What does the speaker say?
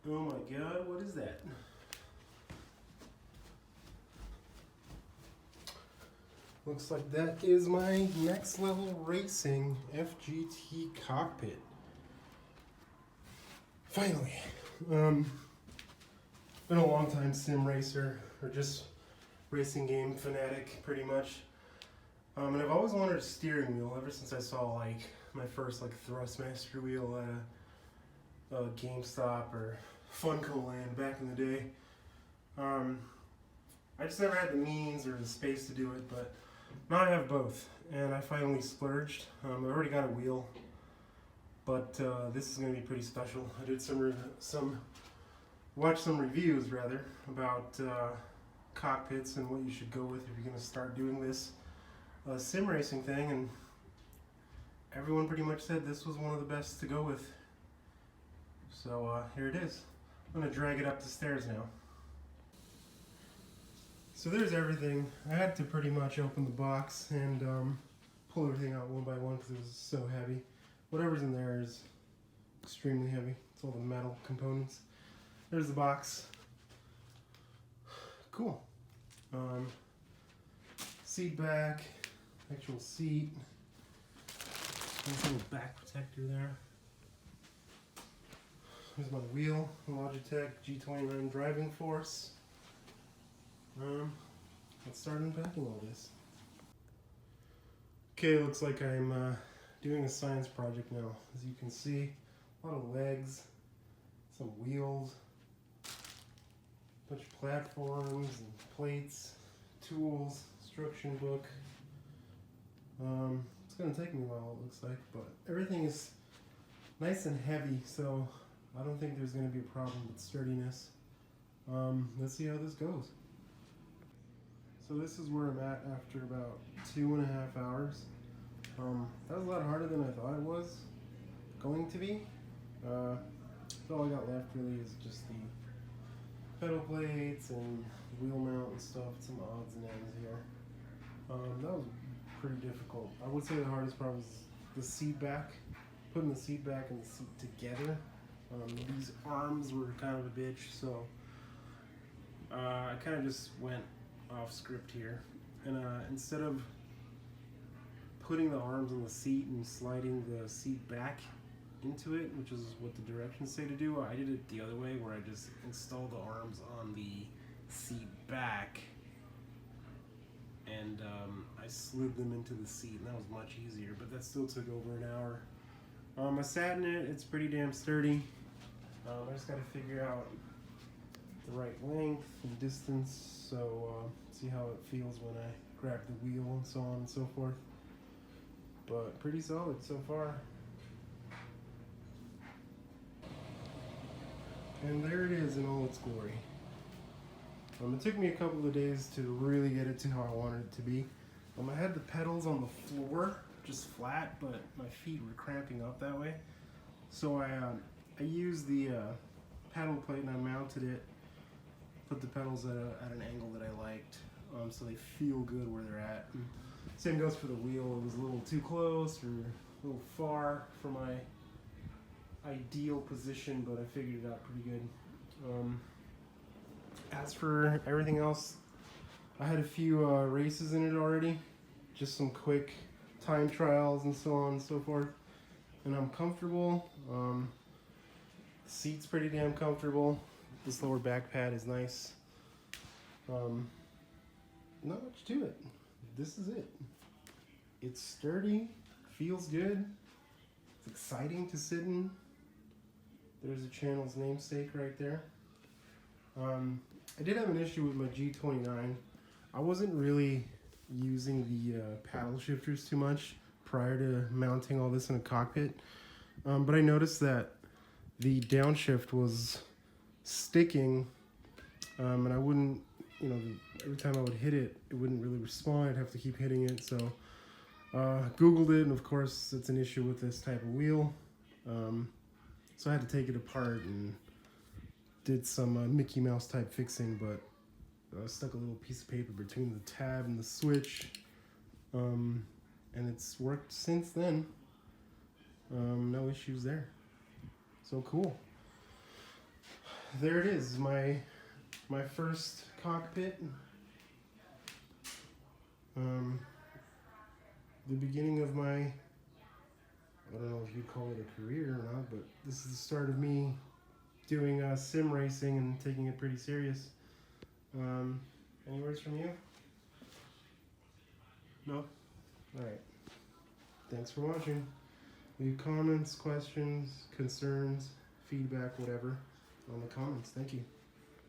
Oh my god, what is that? Looks like that is my next level racing FGT cockpit. Finally. Been a long time sim racer, or just racing game fanatic pretty much. And I've always wanted a steering wheel ever since I saw like my first like Thrustmaster wheel at a GameStop or Funko Land back in the day. I just never had the means or the space to do it, but now I have both, and I finally splurged. I've already got a wheel, but this is going to be pretty special. I did watched some reviews rather about cockpits and what you should go with if you're going to start doing this sim racing thing, and everyone pretty much said this was one of the best to go with. So here it is. I'm going to drag it up the stairs now. So there's everything. I had to pretty much open the box and pull everything out one by one because it was so heavy. Whatever's in there is extremely heavy. It's all the metal components. There's the box. Cool. Seat back, actual seat. Nice little back protector there. Here's my wheel, Logitech G29 driving force. Let's start unpacking all this. Okay, looks like I'm doing a science project now. As you can see, a lot of legs, some wheels, a bunch of platforms and plates, tools, instruction book. It's gonna take me a while, it looks like, but everything is nice and heavy, so I don't think there's gonna be a problem with sturdiness. Let's see how this goes. So this is where I'm at after about 2.5 hours. That was a lot harder than I thought it was going to be. All I got left really is just the pedal plates and wheel mount and stuff, some odds and ends here. That was pretty difficult. I would say the hardest part was the seat back, putting the seat back and the seat together. These arms were kind of a bitch, so I kind of just went off script here, and instead of putting the arms on the seat and sliding the seat back into it, which is what the directions say to do, I did it the other way, where I just installed the arms on the seat back and I slid them into the seat, and that was much easier, but that still took over an hour. I sat in it. It's pretty damn sturdy. I just got to figure out the right length and distance, so see how it feels when I grab the wheel and so on and so forth. But pretty solid so far. And there it is in all its glory. It took me a couple of days to really get it to how I wanted it to be. I had the pedals on the floor, just flat, but my feet were cramping up that way. So I used the paddle plate and I mounted it, put the pedals at an angle that I liked, so they feel good where they're at. And same goes for the wheel. It was a little too close or a little far for my ideal position, but I figured it out pretty good. As for everything else, I had a few races in it already, just some quick time trials and so on and so forth, and I'm comfortable. The seat's pretty damn comfortable. This lower back pad is nice. Not much to it. This is it. It's sturdy, feels good, it's exciting to sit in. There's the channel's namesake right there. I did have an issue with my G29. I wasn't really using the paddle shifters too much prior to mounting all this in a cockpit, but I noticed that the downshift was sticking, and I wouldn't, every time I would hit it, it wouldn't really respond. I'd have to keep hitting it, so Googled it, and of course it's an issue with this type of wheel. So I had to take it apart and did some Mickey Mouse type fixing, but stuck a little piece of paper between the tab and the switch, and it's worked since then. No issues there. So cool. there it is, my first cockpit. The beginning of my, I don't know if you'd call it a career or not, but this is the start of me doing sim racing and taking it pretty serious. Any words from you? No? Alright. Thanks for watching. Leave comments, questions, concerns, feedback, whatever, on the comments. Thank you.